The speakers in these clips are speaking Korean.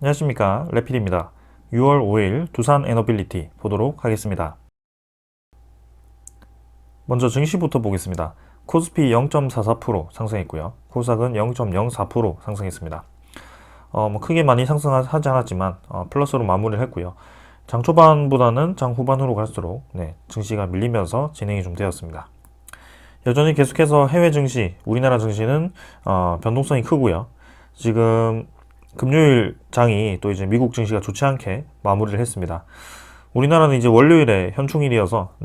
안녕하십니까, 레필입니다. 6월 5일 두산 에너빌리티 보도록 하겠습니다. 먼저 증시부터 보겠습니다. 코스피 0.44% 상승했고요. 코스닥은 0.04% 상승했습니다. 크게 많이 상승하지 않았지만 플러스로 마무리를 했고요. 장 초반보다는 장 후반으로 갈수록 증시가 밀리면서 진행이 좀 되었습니다. 여전히 계속해서 해외 증시, 우리나라 증시는 변동성이 크고요. 지금 금요일 장이 또 이제 미국 증시가 좋지 않게 마무리를 했습니다. 우리나라는 이제 월요일에 현충일이어서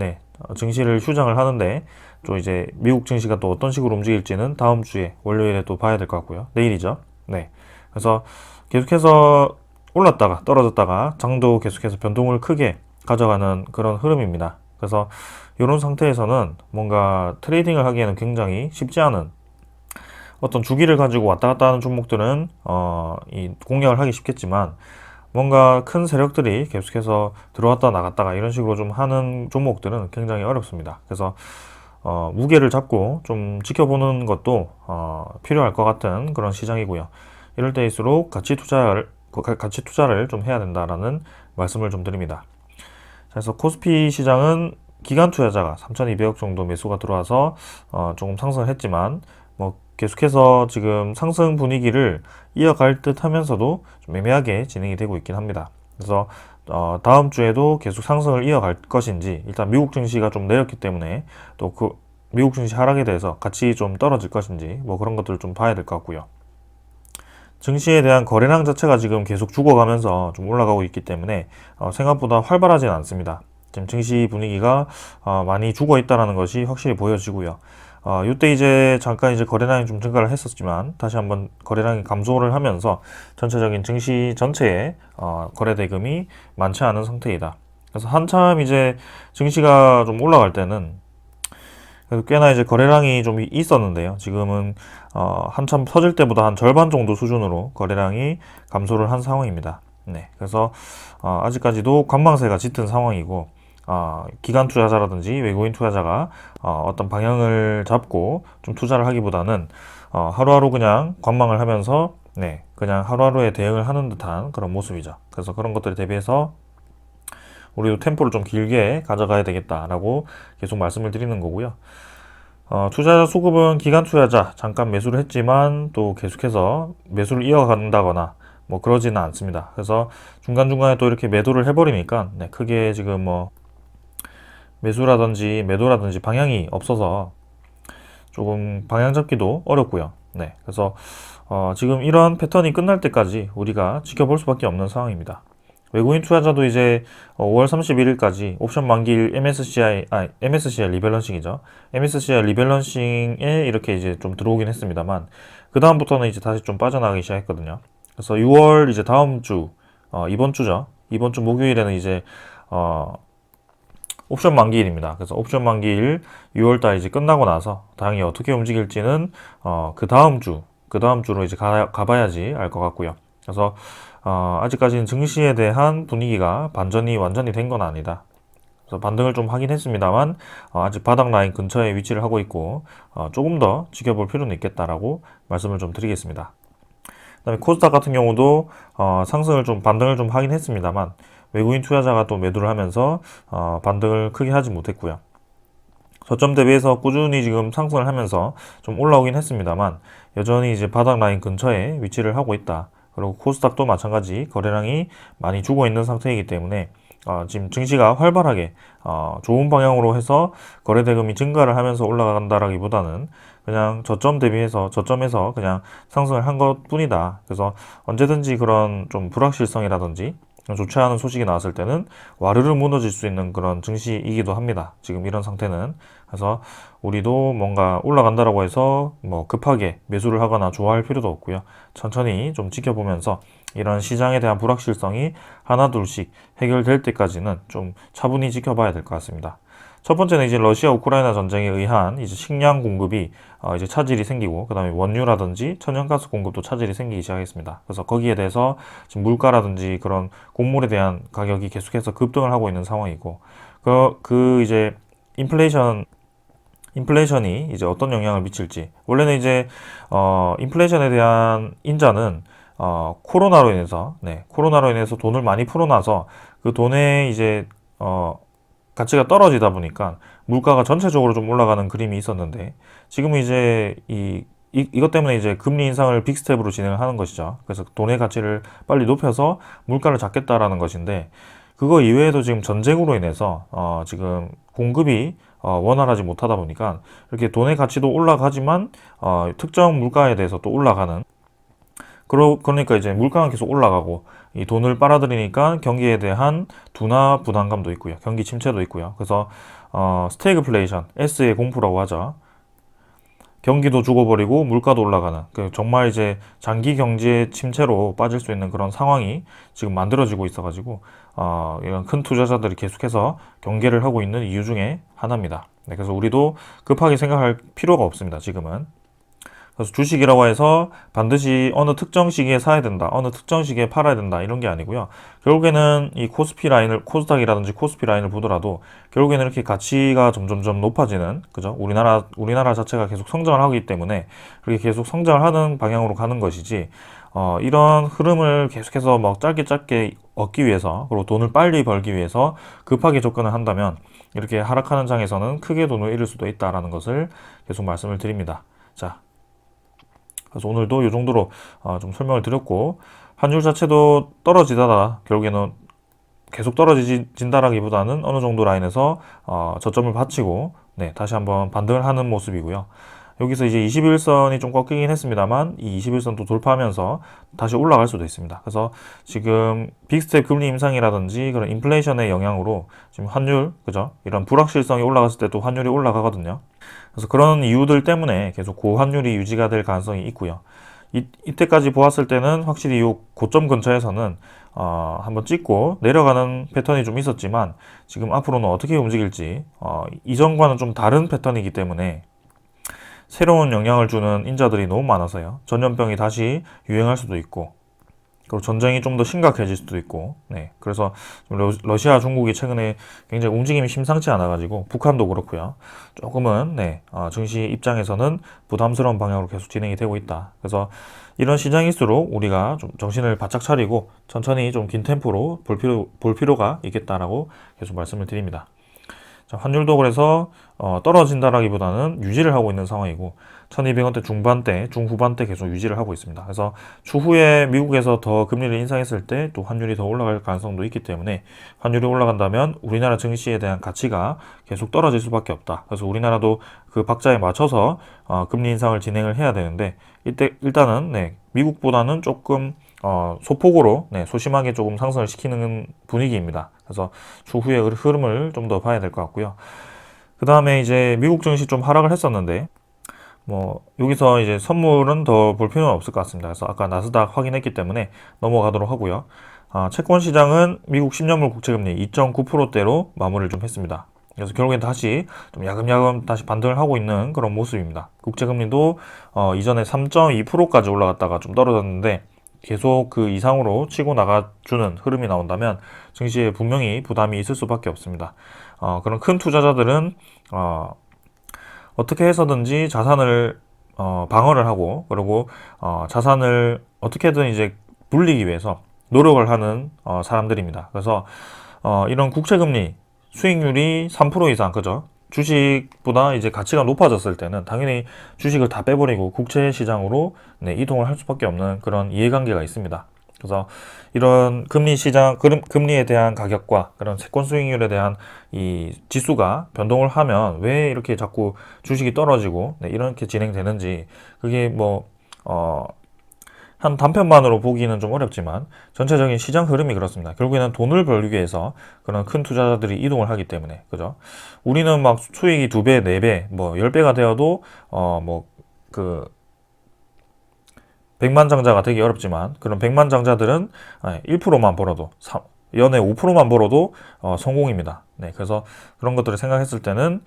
증시를 휴장을 하는데 또 이제 미국 증시가 또 어떤 식으로 움직일지는 다음 주에 월요일에 또 봐야 될 것 같고요. 내일이죠. 그래서 계속해서 올랐다가 떨어졌다가 장도 계속해서 변동을 크게 가져가는 그런 흐름입니다. 그래서 이런 상태에서는 뭔가 트레이딩을 하기에는 굉장히 쉽지 않은 어떤 주기를 가지고 왔다 갔다 하는 종목들은 이 공략을 하기 쉽겠지만 뭔가 큰 세력들이 계속해서 들어왔다 나갔다가 이런 식으로 좀 하는 종목들은 굉장히 어렵습니다. 그래서 무게를 잡고 좀 지켜보는 것도 필요할 것 같은 그런 시장이고요. 이럴 때일수록 가치 투자를 좀 해야 된다라는 말씀을 좀 드립니다. 그래서 코스피 시장은 기관 투자자가 3,200억 정도 매수가 들어와서 조금 상승을 했지만 계속해서 지금 상승 분위기를 이어갈 듯 하면서도 좀 애매하게 진행이 되고 있긴 합니다. 그래서 다음 주에도 계속 상승을 이어갈 것인지, 일단 미국 증시가 좀 내렸기 때문에 또 그 미국 증시 하락에 대해서 같이 좀 떨어질 것인지 그런 것들을 좀 봐야 될 것 같고요. 증시에 대한 거래량 자체가 지금 계속 죽어가면서 좀 올라가고 있기 때문에 생각보다 활발하진 않습니다. 지금 증시 분위기가 많이 죽어 있다는 것이 확실히 보여지고요. 이때 이제 잠깐 이제 거래량이 좀 증가를 했었지만 다시 한번 거래량이 감소를 하면서 전체적인 증시 전체의 거래 대금이 많지 않은 상태이다. 그래서 한참 이제 증시가 좀 올라갈 때는 꽤나 이제 거래량이 좀 있었는데요. 지금은 한참 터질 때보다 한 절반 정도 수준으로 거래량이 감소를 한 상황입니다. 그래서 아직까지도 관망세가 짙은 상황이고 기관 투자자라든지 외국인 투자자가 어떤 방향을 잡고 좀 투자를 하기보다는 하루하루 그냥 관망을 하면서 그냥 하루하루에 대응을 하는 듯한 그런 모습이죠. 그래서 그런 것들에 대비해서 우리도 템포를 좀 길게 가져가야 되겠다라고 계속 말씀을 드리는 거고요. 투자자 수급은 기관 투자자 잠깐 매수를 했지만 또 계속해서 매수를 이어간다거나 그러지는 않습니다. 그래서 중간중간에 또 이렇게 매도를 해버리니까 크게 지금 매수라든지 매도라든지 방향이 없어서 조금 방향 잡기도 어렵고요. 그래서 지금 이런 패턴이 끝날 때까지 우리가 지켜볼 수밖에 없는 상황입니다. 외국인 투자자도 이제 5월 31일까지 옵션 만기일 MSCI 리밸런싱이죠. MSCI 리밸런싱에 이렇게 이제 좀 들어오긴 했습니다만 그 다음부터는 이제 다시 좀 빠져나가기 시작했거든요. 그래서 6월 이제 다음 주 이번 주죠. 이번 주 목요일에는 이제 옵션 만기일입니다. 그래서 옵션 만기일 6월달 이제 끝나고 나서 당이 어떻게 움직일지는 그 다음 주로 이제 가봐야지 알 것 같고요. 그래서 아직까지는 증시에 대한 분위기가 반전이 완전히 된 건 아니다. 그래서 반등을 좀 하긴 했습니다만 아직 바닥 라인 근처에 위치를 하고 있고 조금 더 지켜볼 필요는 있겠다라고 말씀을 좀 드리겠습니다. 그다음에 코스닥 같은 경우도 상승을 좀 반등을 좀 하긴 했습니다만 외국인 투자자가 또 매도를 하면서 반등을 크게 하지 못했고요. 저점 대비해서 꾸준히 지금 상승을 하면서 좀 올라오긴 했습니다만 여전히 이제 바닥 라인 근처에 위치를 하고 있다. 그리고 코스닥도 마찬가지 거래량이 많이 죽어 있는 상태이기 때문에 지금 증시가 활발하게 좋은 방향으로 해서 거래 대금이 증가를 하면서 올라간다라기보다는 그냥 저점에서 그냥 상승을 한 것뿐이다. 그래서 언제든지 그런 좀 불확실성이라든지 좋지 않은 소식이 나왔을 때는 와르르 무너질 수 있는 그런 증시이기도 합니다. 지금 이런 상태는. 그래서 우리도 뭔가 올라간다라고 해서 급하게 매수를 하거나 좋아할 필요도 없고요. 천천히 좀 지켜보면서 이런 시장에 대한 불확실성이 하나둘씩 해결될 때까지는 좀 차분히 지켜봐야 될 것 같습니다. 첫 번째는 이제 러시아 우크라이나 전쟁에 의한 이제 식량 공급이 이제 차질이 생기고 그다음에 원유라든지 천연가스 공급도 차질이 생기기 시작했습니다. 그래서 거기에 대해서 지금 물가라든지 그런 곡물에 대한 가격이 계속해서 급등을 하고 있는 상황이고 이제 인플레이션이 이제 어떤 영향을 미칠지 원래는 이제 인플레이션에 대한 인자는 코로나로 인해서 돈을 많이 풀어놔서 그 돈에 이제 가치가 떨어지다 보니까 물가가 전체적으로 좀 올라가는 그림이 있었는데, 지금은 이제 이것 때문에 이제 금리 인상을 빅스텝으로 진행을 하는 것이죠. 그래서 돈의 가치를 빨리 높여서 물가를 잡겠다라는 것인데, 그거 이외에도 지금 전쟁으로 인해서 지금 공급이 원활하지 못하다 보니까 이렇게 돈의 가치도 올라가지만 특정 물가에 대해서 또 올라가는, 그러니까 이제 물가가 계속 올라가고 이 돈을 빨아들이니까 경기에 대한 둔화 부담감도 있고요. 경기 침체도 있고요. 그래서 스태그플레이션, S의 공포라고 하죠. 경기도 죽어버리고 물가도 올라가는, 정말 이제 장기 경제 침체로 빠질 수 있는 그런 상황이 지금 만들어지고 있어가지고 이런 큰 투자자들이 계속해서 경계를 하고 있는 이유 중에 하나입니다. 네, 그래서 우리도 급하게 생각할 필요가 없습니다. 지금은. 그래서 주식이라고 해서 반드시 어느 특정 시기에 사야 된다, 어느 특정 시기에 팔아야 된다, 이런 게 아니고요. 결국에는 이 코스피 라인을, 코스닥이라든지 코스피 라인을 보더라도 결국에는 이렇게 가치가 점점점 높아지는, 그죠? 우리나라 자체가 계속 성장을 하기 때문에 그렇게 계속 성장을 하는 방향으로 가는 것이지, 이런 흐름을 계속해서 막 짧게 얻기 위해서, 그리고 돈을 빨리 벌기 위해서 급하게 접근을 한다면 이렇게 하락하는 장에서는 크게 돈을 잃을 수도 있다라는 것을 계속 말씀을 드립니다. 자, 그래서 오늘도 이 정도로 좀 설명을 드렸고, 환율 자체도 떨어지다가 결국에는 계속 떨어진다라기보다는 어느 정도 라인에서 저점을 받치고, 네, 다시 한번 반등을 하는 모습이고요. 여기서 이제 21선이 좀 꺾이긴 했습니다만 이 21선도 돌파하면서 다시 올라갈 수도 있습니다. 그래서 지금 빅스텝 금리 인상이라든지 그런 인플레이션의 영향으로 지금 환율, 그죠? 이런 불확실성이 올라갔을 때 또 환율이 올라가거든요. 그래서 그런 이유들 때문에 계속 고환율이 유지가 될 가능성이 있고요. 이때까지 보았을 때는 확실히 이 고점 근처에서는 한번 찍고 내려가는 패턴이 좀 있었지만, 지금 앞으로는 어떻게 움직일지 이전과는 좀 다른 패턴이기 때문에 새로운 영향을 주는 인자들이 너무 많아서요. 전염병이 다시 유행할 수도 있고, 그리고 전쟁이 좀 더 심각해질 수도 있고, 네. 그래서 러시아, 중국이 최근에 굉장히 움직임이 심상치 않아가지고, 북한도 그렇고요. 조금은, 네, 증시 입장에서는 부담스러운 방향으로 계속 진행이 되고 있다. 그래서 이런 시장일수록 우리가 좀 정신을 바짝 차리고 천천히 좀 긴 템포로 볼 필요가 있겠다라고 계속 말씀을 드립니다. 자, 환율도 그래서 떨어진다라기보다는 유지를 하고 있는 상황이고, 1200원대 중반대, 중후반대 계속 유지를 하고 있습니다. 그래서 추후에 미국에서 더 금리를 인상했을 때 또 환율이 더 올라갈 가능성도 있기 때문에, 환율이 올라간다면 우리나라 증시에 대한 가치가 계속 떨어질 수밖에 없다. 그래서 우리나라도 그 박자에 맞춰서 금리 인상을 진행을 해야 되는데, 이때 일단은, 네, 미국보다는 조금 소폭으로, 네, 소심하게 조금 상승을 시키는 분위기입니다. 그래서 추후의 흐름을 좀 더 봐야 될 것 같고요. 그 다음에 이제 미국 증시 좀 하락을 했었는데, 여기서 이제 선물은 더 볼 필요는 없을 것 같습니다. 그래서 아까 나스닥 확인했기 때문에 넘어가도록 하고요. 채권 시장은 미국 10년물 국채금리 2.9%대로 마무리를 좀 했습니다. 그래서 결국엔 다시 좀 야금야금 다시 반등을 하고 있는 그런 모습입니다. 국채금리도 이전에 3.2%까지 올라갔다가 좀 떨어졌는데, 계속 그 이상으로 치고 나가주는 흐름이 나온다면 증시에 분명히 부담이 있을 수밖에 없습니다. 그런 큰 투자자들은 어떻게 해서든지 자산을 방어를 하고, 그리고 자산을 어떻게든 이제 불리기 위해서 노력을 하는 사람들입니다. 그래서 이런 국채금리 수익률이 3% 이상, 그죠? 주식보다 이제 가치가 높아졌을 때는 당연히 주식을 다 빼버리고 국채 시장으로, 네, 이동을 할 수밖에 없는 그런 이해관계가 있습니다. 그래서 이런 금리 시장, 금리에 대한 가격과 그런 채권 수익률에 대한 이 지수가 변동을 하면 왜 이렇게 자꾸 주식이 떨어지고, 네, 이렇게 진행되는지, 그게 한 단편만으로 보기는 좀 어렵지만 전체적인 시장 흐름이 그렇습니다. 결국에는 돈을 벌기 위해서 그런 큰 투자자들이 이동을 하기 때문에, 그죠? 우리는 막 수익이 2배, 4배, 10배가 되어도 그 100만 장자가 되기 어렵지만, 그런 100만 장자들은 1%만 벌어도 연에 5%만 벌어도 성공입니다. 네, 그래서 그런 것들을 생각했을 때는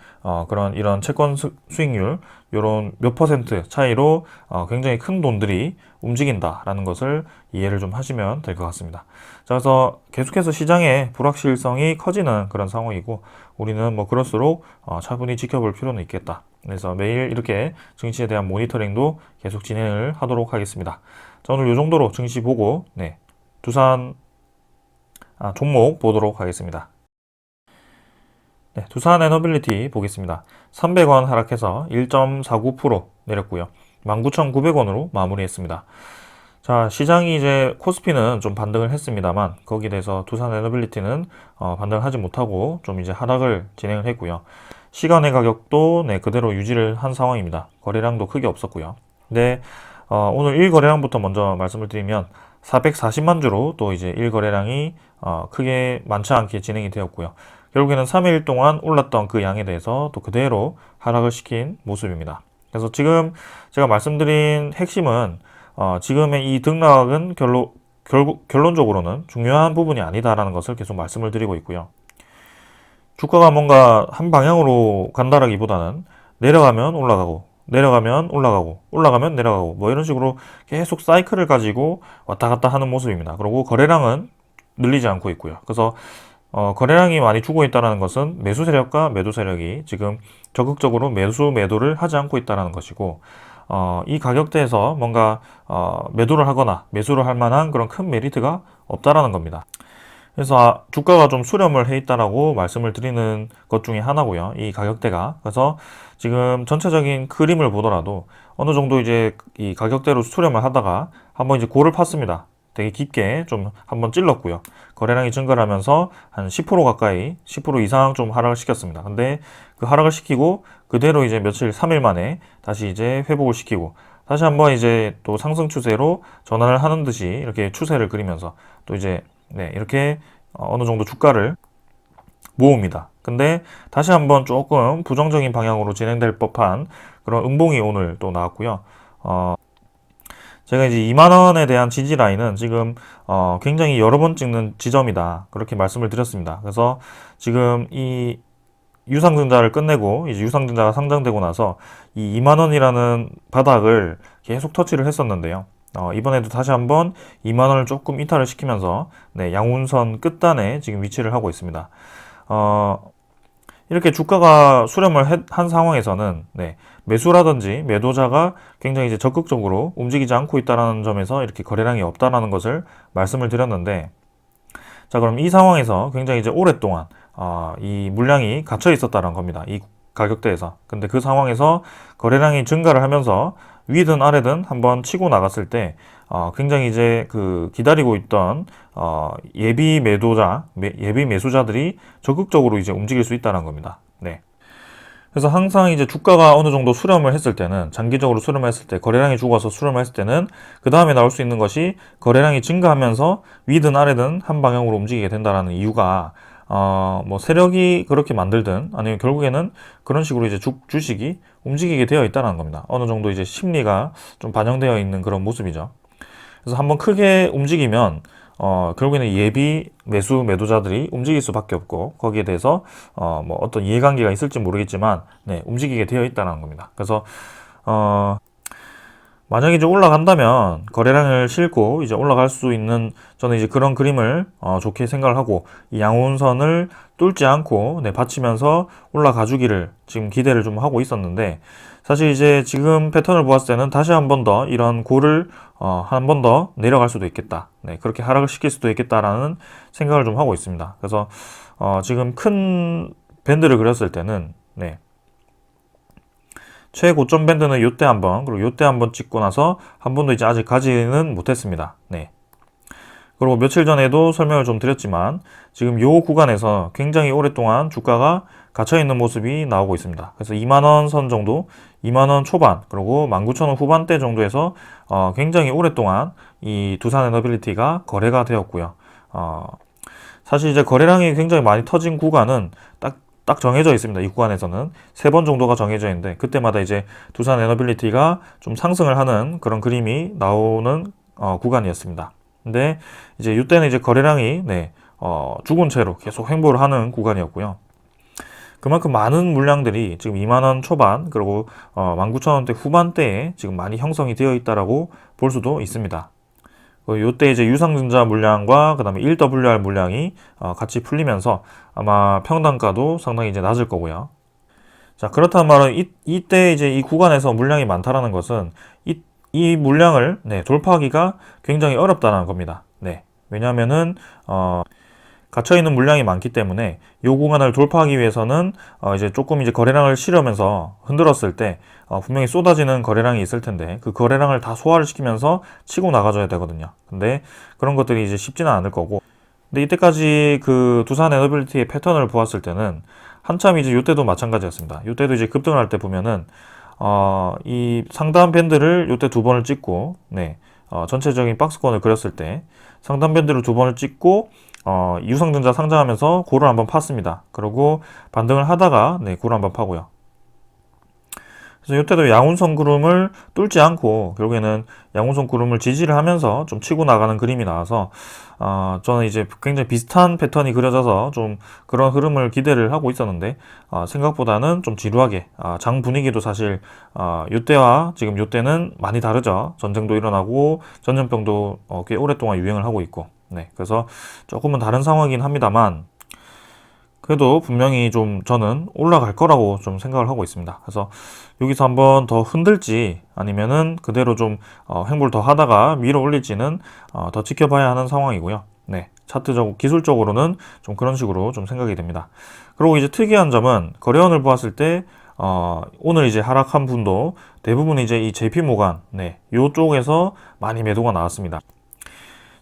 이런 채권 수익률 요런 몇 퍼센트 차이로 굉장히 큰 돈들이 움직인다라는 것을 이해를 좀 하시면 될 것 같습니다. 자, 그래서 계속해서 시장의 불확실성이 커지는 그런 상황이고 우리는 뭐 그럴수록 차분히 지켜볼 필요는 있겠다. 그래서 매일 이렇게 증시에 대한 모니터링도 계속 진행을 하도록 하겠습니다. 자, 오늘 이 정도로 증시 보고 네, 종목 보도록 하겠습니다. 네, 두산 에너빌리티 보겠습니다. 300원 하락해서 1.49% 내렸고요. 19,900원으로 마무리했습니다. 자, 시장이 이제 코스피는 좀 반등을 했습니다만 거기에 대해서 두산 에너빌리티는 반등을 하지 못하고 좀 이제 하락을 진행을 했고요. 시간의 가격도 네, 그대로 유지를 한 상황입니다. 거래량도 크게 없었고요. 네, 오늘 1거래량부터 먼저 말씀을 드리면 440만 주로 또 이제 1거래량이 크게 많지 않게 진행이 되었고요. 결국에는 3일 동안 올랐던 그 양에 대해서 또 그대로 하락을 시킨 모습입니다. 그래서 지금 제가 말씀드린 핵심은 지금의 이 등락은 결론적으로는 중요한 부분이 아니다라는 것을 계속 말씀을 드리고 있고요. 주가가 뭔가 한 방향으로 간다라기보다는 내려가면 올라가고 내려가면 올라가고 올라가면 내려가고 뭐 이런 식으로 계속 사이클을 가지고 왔다 갔다 하는 모습입니다. 그리고 거래량은 늘리지 않고 있고요. 그래서 거래량이 많이 죽어 있다는 것은 매수 세력과 매도 세력이 지금 적극적으로 매도를 하지 않고 있다는 것이고 이 가격대에서 뭔가 매도를 하거나 매수를 할 만한 그런 큰 메리트가 없다라는 겁니다. 그래서 주가가 좀 수렴을 해 있다라고 말씀을 드리는 것 중에 하나고요. 이 가격대가. 그래서 지금 전체적인 그림을 보더라도 어느 정도 이제 이 가격대로 수렴을 하다가 한번 이제 고를 팠습니다. 되게 깊게 좀 한번 찔렀고요. 거래량이 증가를 하면서 한 10% 가까이, 10% 이상 좀 하락을 시켰습니다. 근데 그 하락을 시키고 그대로 이제 3일 만에 다시 이제 회복을 시키고 다시 한번 이제 또 상승 추세로 전환을 하는 듯이 이렇게 추세를 그리면서 또 이제 네, 이렇게 어느 정도 주가를 모읍니다. 근데 다시 한번 조금 부정적인 방향으로 진행될 법한 그런 음봉이 오늘 또 나왔고요. 제가 이제 2만원에 대한 지지 라인은 지금 굉장히 여러 번 찍는 지점이다. 그렇게 말씀을 드렸습니다. 그래서 지금 이 유상증자를 끝내고 이제 유상증자가 상장되고 나서 이 2만원이라는 바닥을 계속 터치를 했었는데요. 이번에도 다시 한번 2만원을 조금 이탈을 시키면서 네, 양운선 끝단에 지금 위치를 하고 있습니다. 이렇게 주가가 수렴을 한 상황에서는 네, 매수라든지 매도자가 굉장히 이제 적극적으로 움직이지 않고 있다는 점에서 이렇게 거래량이 없다라는 것을 말씀을 드렸는데 자, 그럼 이 상황에서 굉장히 이제 오랫동안 이 물량이 갇혀 있었다는 겁니다. 이 가격대에서. 근데 그 상황에서 거래량이 증가를 하면서 위든 아래든 한번 치고 나갔을 때 굉장히 이제 그 기다리고 있던 예비 매수자들이 적극적으로 이제 움직일 수 있다는 겁니다. 네. 그래서 항상 이제 주가가 어느 정도 수렴을 했을 때는 장기적으로 수렴을 했을 때 거래량이 죽어서 수렴을 했을 때는 그 다음에 나올 수 있는 것이 거래량이 증가하면서 위든 아래든 한 방향으로 움직이게 된다라는 이유가 뭐 세력이 그렇게 만들든 아니면 결국에는 그런 식으로 이제 주식이 움직이게 되어 있다는 겁니다. 어느 정도 이제 심리가 좀 반영되어 있는 그런 모습이죠. 그래서 한번 크게 움직이면 결국에는 예비 매도자들이 움직일 수밖에 없고 거기에 대해서 뭐 어떤 이해관계가 있을지 모르겠지만 네, 움직이게 되어 있다는 겁니다. 그래서 만약에 이제 올라간다면 거래량을 싣고 이제 올라갈 수 있는 저는 이제 그런 그림을 좋게 생각을 하고 이 양운선을 뚫지 않고 네, 받치면서 올라가 주기를 지금 기대를 좀 하고 있었는데 사실 이제 지금 패턴을 보았을 때는 다시 한 번 더 이런 고를 한 번 더 내려갈 수도 있겠다. 네, 그렇게 하락을 시킬 수도 있겠다라는 생각을 좀 하고 있습니다. 그래서 지금 큰 밴드를 그렸을 때는 네. 최고점 밴드는 요때 한번 그리고 요때 한번 찍고 나서 한 번도 이제 아직 가지는 못했습니다. 네. 그리고 며칠 전에도 설명을 좀 드렸지만 지금 요 구간에서 굉장히 오랫동안 주가가 갇혀 있는 모습이 나오고 있습니다. 그래서 2만원 선 정도, 2만원 초반, 그리고 19,000원 후반대 정도에서 굉장히 오랫동안 이 두산 에너빌리티가 거래가 되었고요. 사실 이제 거래량이 굉장히 많이 터진 구간은 딱 정해져 있습니다. 이 구간에서는 3번 정도가 정해져 있는데 그때마다 이제 두산 에너빌리티가 좀 상승을 하는 그런 그림이 나오는 구간이었습니다. 근데 이제 이때는 이제 거래량이 네, 죽은 채로 계속 횡보를 하는 구간이었고요. 그만큼 많은 물량들이 지금 2만원 초반 그리고 19,000원대 후반대에 지금 많이 형성이 되어 있다라고 볼 수도 있습니다. 요때 이제 유상증자 물량과 그 다음에 1WR 물량이 같이 풀리면서 아마 평단가도 상당히 이제 낮을 거고요. 자, 그렇다는 말은 이때 이제 이 구간에서 물량이 많다라는 것은 이 물량을 돌파하기가 굉장히 어렵다는 겁니다. 네. 왜냐하면은 갇혀있는 물량이 많기 때문에 이 구간을 돌파하기 위해서는 이제 조금 이제 거래량을 실으면서 흔들었을 때 분명히 쏟아지는 거래량이 있을 텐데 그 거래량을 다 소화를 시키면서 치고 나가줘야 되거든요. 근데 그런 것들이 이제 쉽지는 않을 거고, 근데 이때까지 그 두산 에너빌리티의 패턴을 보았을 때는 한참 이제 이때도 마찬가지였습니다. 이때도 이제 급등을 할 때 보면은 이 상단 밴드를 이때 두 번을 찍고, 전체적인 박스권을 그렸을 때 상단 밴드를 두 번을 찍고 유상증자 상장하면서 고를 한번 팠습니다. 그리고 반등을 하다가 고를 한번 파고요. 그래서 이때도 양운선 구름을 뚫지 않고 결국에는 양운선 구름을 지지를 하면서 좀 치고 나가는 그림이 나와서 저는 이제 굉장히 비슷한 패턴이 그려져서 좀 그런 흐름을 기대를 하고 있었는데 생각보다는 좀 지루하게 장 분위기도 사실 이때와 지금 이때는 많이 다르죠. 전쟁도 일어나고 전염병도 꽤 오랫동안 유행을 하고 있고, 그래서 조금은 다른 상황이긴 합니다만 그래도 분명히 좀 저는 올라갈 거라고 좀 생각을 하고 있습니다. 그래서 여기서 한번 더 흔들지 아니면은 그대로 좀 횡보를 더 하다가 밀어 올릴지는 더 지켜봐야 하는 상황이고요. 차트적 기술적으로는 좀 그런 식으로 좀 생각이 됩니다. 그리고 이제 특이한 점은 거래원을 보았을 때 오늘 이제 하락한 분도 대부분 이제 이 JP모간 요쪽에서 많이 매도가 나왔습니다.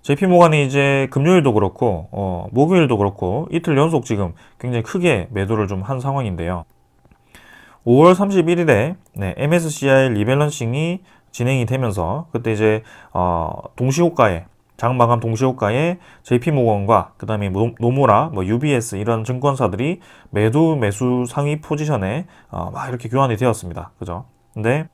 JP모간이 이제 금요일도 그렇고 목요일도 그렇고 이틀 연속 지금 굉장히 크게 매도를 좀 한 상황인데요. 5월 31일에 MSCI 리밸런싱이 진행이 되면서 그때 이제 동시호가에 장 마감 동시호가에 JP모건과 그 다음에 노무라, UBS 이런 증권사들이 매수 상위 포지션에 막 이렇게 교환이 되었습니다. 그죠? 근데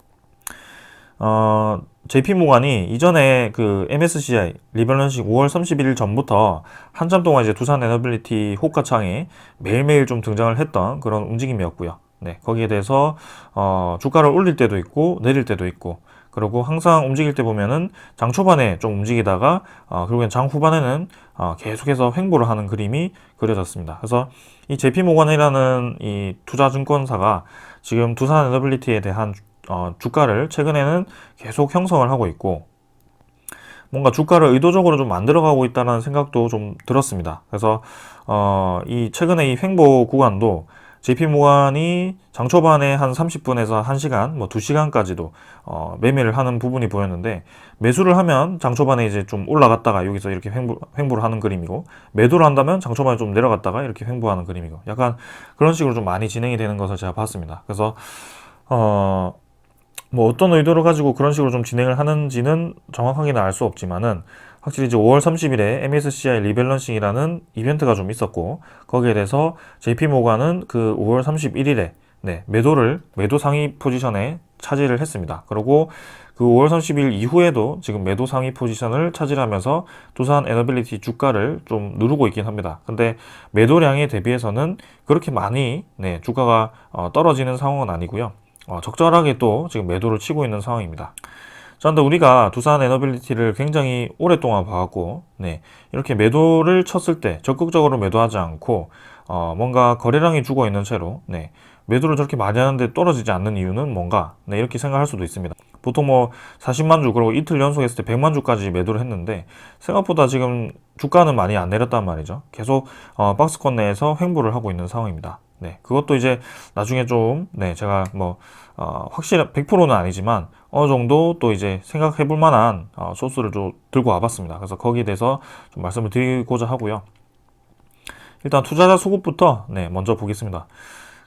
JP모간이 이전에 그 MSCI 리밸런싱 5월 31일 전부터 한참 동안 이제 두산 에너빌리티 호가창에 매일매일 좀 등장을 했던 그런 움직임이었고요. 거기에 대해서 주가를 올릴 때도 있고 내릴 때도 있고, 그리고 항상 움직일 때 보면은 장 초반에 좀 움직이다가 결국엔 장 후반에는 계속해서 횡보를 하는 그림이 그려졌습니다. 그래서 이 JP모건이라는 이 투자증권사가 지금 두산 에너빌리티에 대한 주가를 최근에는 계속 형성을 하고 있고 뭔가 주가를 의도적으로 좀 만들어가고 있다는 생각도 좀 들었습니다. 그래서 이 최근에 이 횡보 구간도 JP모간이 장 초반에 한 30분에서 1시간, 2시간까지도 매매를 하는 부분이 보였는데, 매수를 하면 장 초반에 이제 좀 올라갔다가 여기서 이렇게 횡보를 하는 그림이고, 매도를 한다면 장 초반에 좀 내려갔다가 이렇게 횡보하는 그림이고, 약간 그런 식으로 좀 많이 진행이 되는 것을 제가 봤습니다. 그래서 어떤 의도를 가지고 그런 식으로 좀 진행을 하는지는 정확하게는 알 수 없지만은 확실히 이제 5월 30일에 MSCI 리밸런싱이라는 이벤트가 좀 있었고 거기에 대해서 JP모간은 그 5월 31일에 매도 상위 포지션에 차지를 했습니다. 그리고 그 5월 30일 이후에도 지금 매도 상위 포지션을 차지하면서 두산 에너빌리티 주가를 좀 누르고 있긴 합니다. 근데 매도량에 대비해서는 그렇게 많이 주가가 떨어지는 상황은 아니고요. 적절하게 또 지금 매도를 치고 있는 상황입니다. 그런데 우리가 두산 에너빌리티를 굉장히 오랫동안 봐왔고, 이렇게 매도를 쳤을 때 적극적으로 매도하지 않고, 뭔가 거래량이 죽어 있는 채로, 매도를 저렇게 많이 하는데 떨어지지 않는 이유는 뭔가, 이렇게 생각할 수도 있습니다. 보통 40만 주, 그리고 이틀 연속했을 때 100만 주까지 매도를 했는데, 생각보다 지금 주가는 많이 안 내렸단 말이죠. 계속, 박스권 내에서 횡보를 하고 있는 상황입니다. 그것도 이제 나중에 좀, 제가 확실히 100%는 아니지만 어느 정도 또 이제 생각해 볼 만한 소스를 좀 들고 와봤습니다. 그래서 거기에 대해서 좀 말씀을 드리고자 하고요. 일단 투자자 수급부터 먼저 보겠습니다.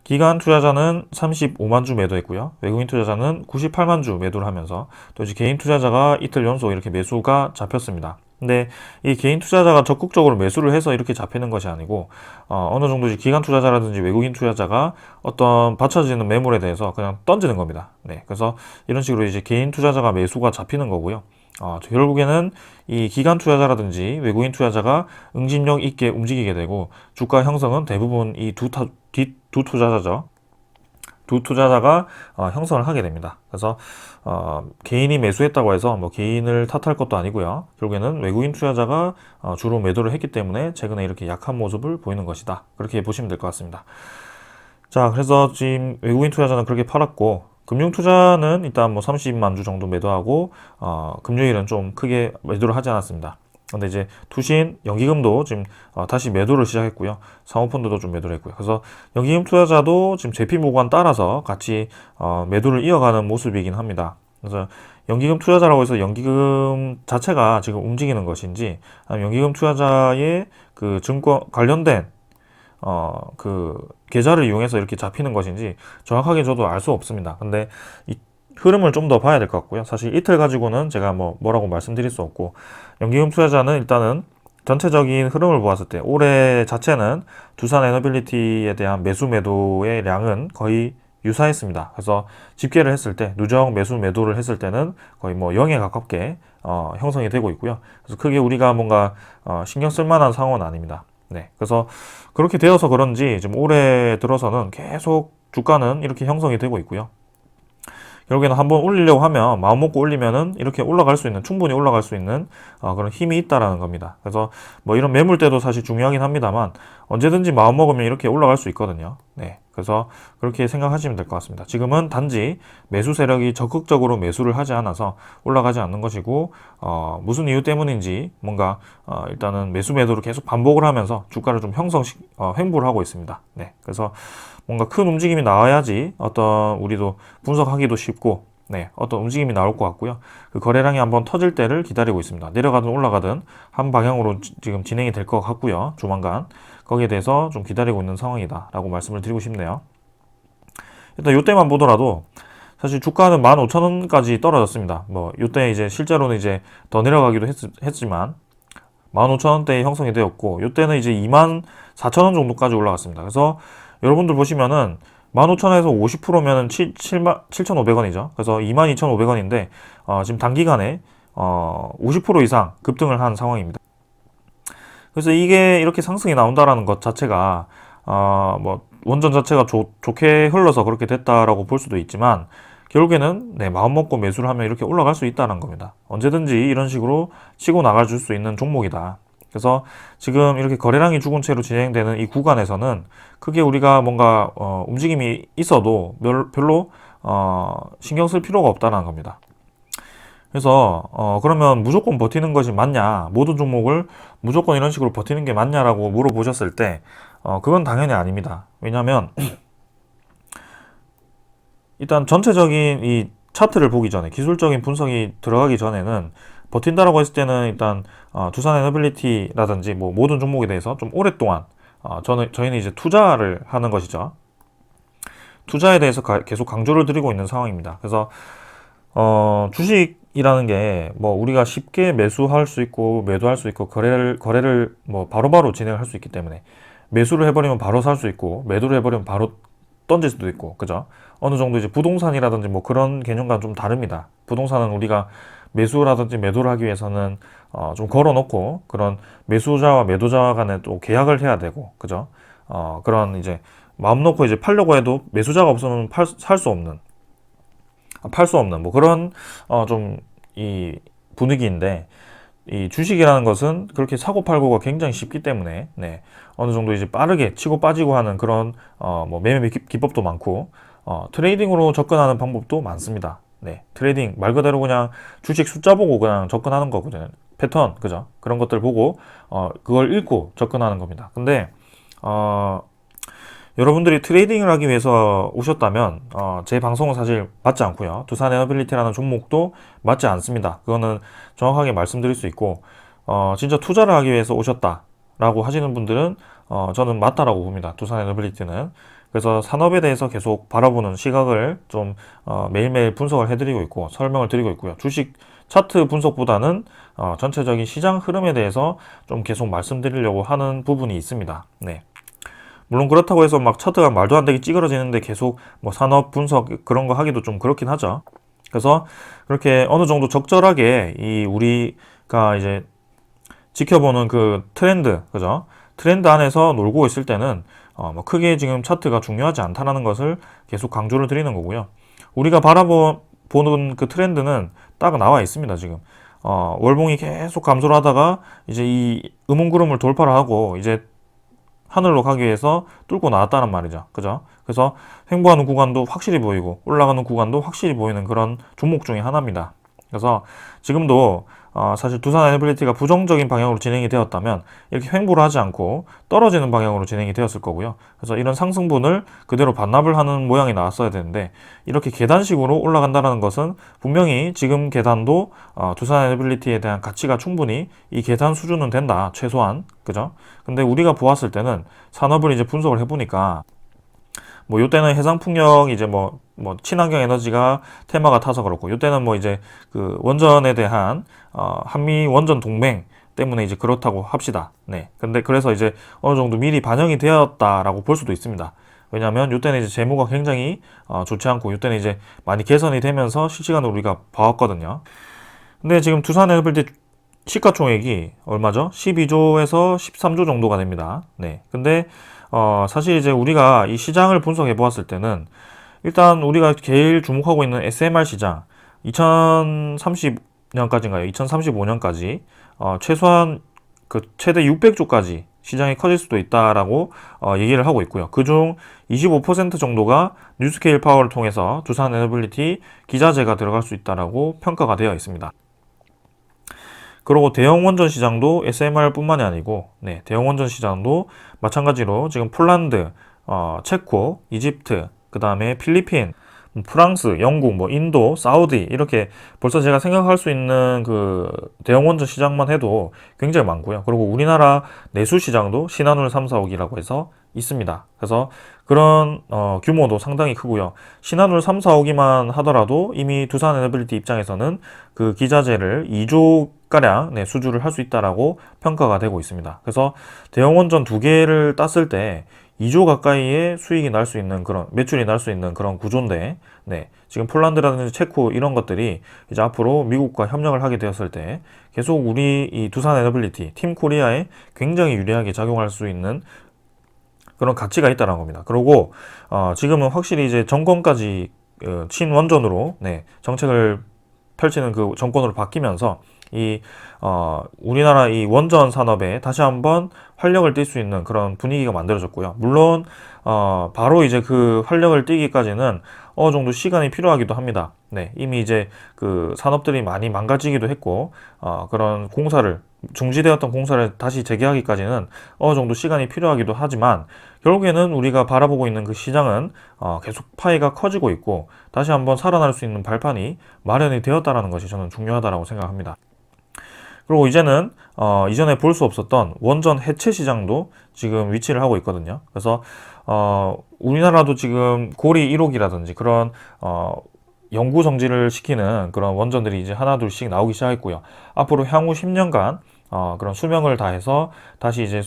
기관 투자자는 35만 주 매도했고요. 외국인 투자자는 98만 주 매도를 하면서 또 이제 개인 투자자가 이틀 연속 이렇게 매수가 잡혔습니다. 근데 이 개인 투자자가 적극적으로 매수를 해서 이렇게 잡히는 것이 아니고 어느 정도 이제 기관 투자자라든지 외국인 투자자가 어떤 받쳐지는 매물에 대해서 그냥 던지는 겁니다. 그래서 이런 식으로 이제 개인 투자자가 매수가 잡히는 거고요. 결국에는 이 기관 투자자라든지 외국인 투자자가 응집력 있게 움직이게 되고 주가 형성은 대부분 이 두 투자자죠. 두 투자자가 형성을 하게 됩니다. 그래서 개인이 매수했다고 해서 뭐 개인을 탓할 것도 아니고요. 결국에는 외국인 투자자가 주로 매도를 했기 때문에 최근에 이렇게 약한 모습을 보이는 것이다. 그렇게 보시면 될 것 같습니다. 자, 그래서 지금 외국인 투자자는 그렇게 팔았고 금융 투자는 일단 뭐 30만 주 정도 매도하고 금요일은 좀 크게 매도를 하지 않았습니다. 근데 이제 투신, 연기금도 지금 다시 매도를 시작했고요. 사모펀드도 좀 매도를 했고요. 그래서 연기금 투자자도 지금 JP 모건 따라서 같이 매도를 이어가는 모습이긴 합니다. 그래서 연기금 투자자라고 해서 연기금 자체가 지금 움직이는 것인지 아니면 연기금 투자자의 그 증권 관련된 그 계좌를 이용해서 이렇게 잡히는 것인지 정확하게 저도 알 수 없습니다. 근데 이 흐름을 좀 더 봐야 될 것 같고요. 사실 이틀 가지고는 제가 뭐라고 말씀드릴 수 없고, 연기금 투자자는 일단은 전체적인 흐름을 보았을 때 올해 자체는 두산 에너빌리티에 대한 매수 매도의 량은 거의 유사했습니다. 그래서 집계를 했을 때 누적 매수 매도를 했을 때는 거의 뭐 0에 가깝게 형성이 되고 있고요. 그래서 크게 우리가 뭔가 신경 쓸 만한 상황은 아닙니다. 네, 그래서 그렇게 되어서 그런지 지금 올해 들어서는 계속 주가는 이렇게 형성이 되고 있고요. 결국에는 한번 올리려고 하면 마음 먹고 올리면은 이렇게 올라갈 수 있는, 충분히 올라갈 수 있는 그런 힘이 있다라는 겁니다. 그래서 뭐 이런 매물대도 사실 중요하긴 합니다만 언제든지 마음 먹으면 이렇게 올라갈 수 있거든요. 네, 그래서 그렇게 생각하시면 될 것 같습니다. 지금은 단지 매수 세력이 적극적으로 매수를 하지 않아서 올라가지 않는 것이고 무슨 이유 때문인지 뭔가 일단은 매수 매도를 계속 반복을 하면서 주가를 좀 횡보를 하고 있습니다. 네, 그래서 뭔가 큰 움직임이 나와야지 어떤 우리도 분석하기도 쉽고, 네, 어떤 움직임이 나올 것 같고요. 그 거래량이 한번 터질 때를 기다리고 있습니다. 내려가든 올라가든 한 방향으로 지금 진행이 될 것 같고요. 조만간 거기에 대해서 좀 기다리고 있는 상황이다 라고 말씀을 드리고 싶네요. 일단 이때만 보더라도 사실 주가는 15,000원까지 떨어졌습니다. 뭐 이때 이제 실제로는 이제 더 내려가기도 했지만 15,000원대에 형성이 되었고, 이때는 이제 24,000원 정도까지 올라갔습니다. 그래서 여러분들 보시면은 15,000원에서 50%면은 7,500원이죠. 그래서 22,500원인데 지금 단기간에 50% 이상 급등을 한 상황입니다. 그래서 이게 이렇게 상승이 나온다라는 것 자체가 뭐 원전 자체가 좋게 흘러서 그렇게 됐다라고 볼 수도 있지만, 결국에는 네, 마음 먹고 매수를 하면 이렇게 올라갈 수 있다는 겁니다. 언제든지 이런 식으로 치고 나가줄 수 있는 종목이다. 그래서 지금 이렇게 거래량이 죽은 채로 진행되는 이 구간에서는 크게 우리가 뭔가 움직임이 있어도 별로 신경 쓸 필요가 없다는 겁니다. 그래서 그러면 무조건 버티는 것이 맞냐, 모든 종목을 무조건 이런 식으로 버티는 게 맞냐라고 물어보셨을 때 그건 당연히 아닙니다. 왜냐하면 일단 전체적인 이 차트를 보기 전에, 기술적인 분석이 들어가기 전에는 버틴다라고 했을 때는 일단 두산 에너빌리티라든지 뭐 모든 종목에 대해서 좀 오랫동안 저희는 이제 투자를 하는 것이죠. 투자에 대해서 계속 강조를 드리고 있는 상황입니다. 그래서 주식이라는 게 뭐 우리가 쉽게 매수할 수 있고 매도할 수 있고 거래를 뭐 바로바로 진행할 수 있기 때문에, 매수를 해버리면 바로 살 수 있고 매도를 해버리면 바로 던질 수도 있고, 그죠? 어느 정도 이제 부동산이라든지 뭐 그런 개념과는 좀 다릅니다. 부동산은 우리가 매수라든지 매도를 하기 위해서는 좀 걸어놓고 그런 매수자와 매도자 간에 또 계약을 해야 되고, 그죠? 그런 이제 마음 놓고 이제 팔려고 해도 매수자가 없으면 팔 수 없는 뭐 그런 좀 이 분위기인데, 이 주식이라는 것은 그렇게 사고 팔고가 굉장히 쉽기 때문에, 네, 어느 정도 이제 빠르게 치고 빠지고 하는 그런 뭐 매매 기법도 많고 트레이딩으로 접근하는 방법도 많습니다. 네, 트레이딩 말 그대로 그냥 주식 숫자 보고 그냥 접근하는 거거든요. 패턴, 그죠? 그런 것들 보고 그걸 읽고 접근하는 겁니다. 근데 여러분들이 트레이딩을 하기 위해서 오셨다면 제 방송은 사실 맞지 않고요. 두산 에너빌리티라는 종목도 맞지 않습니다. 그거는 정확하게 말씀드릴 수 있고, 진짜 투자를 하기 위해서 오셨다라고 하시는 분들은 저는 맞다라고 봅니다. 두산 에너빌리티는. 그래서 산업에 대해서 계속 바라보는 시각을 좀 매일매일 분석을 해드리고 있고 설명을 드리고 있고요. 주식 차트 분석보다는 전체적인 시장 흐름에 대해서 좀 계속 말씀드리려고 하는 부분이 있습니다. 네. 물론 그렇다고 해서 막 차트가 말도 안 되게 찌그러지는데 계속 뭐 산업 분석 그런 거 하기도 좀 그렇긴 하죠. 그래서 그렇게 어느 정도 적절하게 이 우리가 이제 지켜보는 그 트렌드, 그죠? 트렌드 안에서 놀고 있을 때는 뭐 크게 지금 차트가 중요하지 않다라는 것을 계속 강조를 드리는 거고요. 우리가 바라보는 그 트렌드는 딱 나와 있습니다, 지금. 월봉이 계속 감소를 하다가 이제 이 음운구름을 돌파를 하고 이제 하늘로 가기 위해서 뚫고 나왔다는 말이죠. 그죠? 그래서 횡보하는 구간도 확실히 보이고 올라가는 구간도 확실히 보이는 그런 종목 중에 하나입니다. 그래서 지금도 사실 두산 에너빌리티가 부정적인 방향으로 진행이 되었다면 이렇게 횡보를 하지 않고 떨어지는 방향으로 진행이 되었을 거고요. 그래서 이런 상승분을 그대로 반납을 하는 모양이 나왔어야 되는데 이렇게 계단식으로 올라간다는 것은 분명히 지금 계단도 두산 에너빌리티에 대한 가치가 충분히 이 계단 수준은 된다. 최소한. 그죠? 근데 우리가 보았을 때는 산업을 이제 분석을 해보니까 뭐 요때는 해상풍력 이제 뭐 친환경 에너지가 테마가 타서 그렇고 요때는 뭐 이제 그 원전에 대한 한미 원전 동맹 때문에 이제 그렇다고 합시다. 네. 근데 그래서 이제 어느 정도 미리 반영이 되었다라고 볼 수도 있습니다. 왜냐하면 요때는 이제 재무가 굉장히 좋지 않고 요때는 이제 많이 개선이 되면서 실시간으로 우리가 봐왔거든요. 근데 지금 두산 에너빌리티 시가총액이 얼마죠? 12조에서 13조 정도가 됩니다. 네. 근데 사실 이제 우리가 이 시장을 분석해 보았을 때는 일단 우리가 제일 주목하고 있는 SMR 시장 2030년까지인가요? 2035년까지 최소한 그 최대 600조까지 시장이 커질 수도 있다라고 얘기를 하고 있고요. 그중 25% 정도가 뉴스케일 파워를 통해서 두산 에너빌리티 기자재가 들어갈 수 있다라고 평가가 되어 있습니다. 그리고 대형 원전 시장도 SMR뿐만이 아니고, 네, 대형 원전 시장도 마찬가지로 지금 폴란드, 체코, 이집트, 그 다음에 필리핀, 프랑스, 영국, 뭐 인도, 사우디 이렇게 벌써 제가 생각할 수 있는 그 대형 원전 시장만 해도 굉장히 많고요. 그리고 우리나라 내수 시장도 신한울 3, 4억이라고 해서 있습니다. 그래서 그런 규모도 상당히 크고요. 신한울 3, 4억이만 하더라도 이미 두산 에너빌리티 입장에서는 그 기자재를 2조 가량 수주를 할 수 있다라고 평가가 되고 있습니다. 그래서 대형 원전 두 개를 땄을 때 2조 가까이의 수익이 날 수 있는 그런 매출이 날 수 있는 그런 구조인데, 네, 지금 폴란드라든지 체코 이런 것들이 이제 앞으로 미국과 협력을 하게 되었을 때 계속 우리 이 두산 에너빌리티 팀 코리아에 굉장히 유리하게 작용할 수 있는 그런 가치가 있다는 겁니다. 그리고 지금은 확실히 이제 정권까지 친원전으로 정책을 펼치는 그 정권으로 바뀌면서 이 우리나라 이 원전 산업에 다시 한번 활력을 띨 수 있는 그런 분위기가 만들어졌고요. 물론 바로 이제 그 활력을 띠기까지는 어느 정도 시간이 필요하기도 합니다. 네, 이미 이제 그 산업들이 많이 망가지기도 했고 그런 공사를 중지되었던 공사를 다시 재개하기까지는 어느 정도 시간이 필요하기도 하지만 결국에는 우리가 바라보고 있는 그 시장은 계속 파이가 커지고 있고 다시 한번 살아날 수 있는 발판이 마련이 되었다는 것이 저는 중요하다고 생각합니다. 그리고 이제는 이전에 볼 수 없었던 원전 해체 시장도 지금 위치를 하고 있거든요. 그래서 우리나라도 지금 고리 1호기라든지 그런 연구 정지를 시키는 그런 원전들이 이제 하나 둘씩 나오기 시작했고요. 앞으로 향후 10년간 그런 수명을 다해서 다시 이제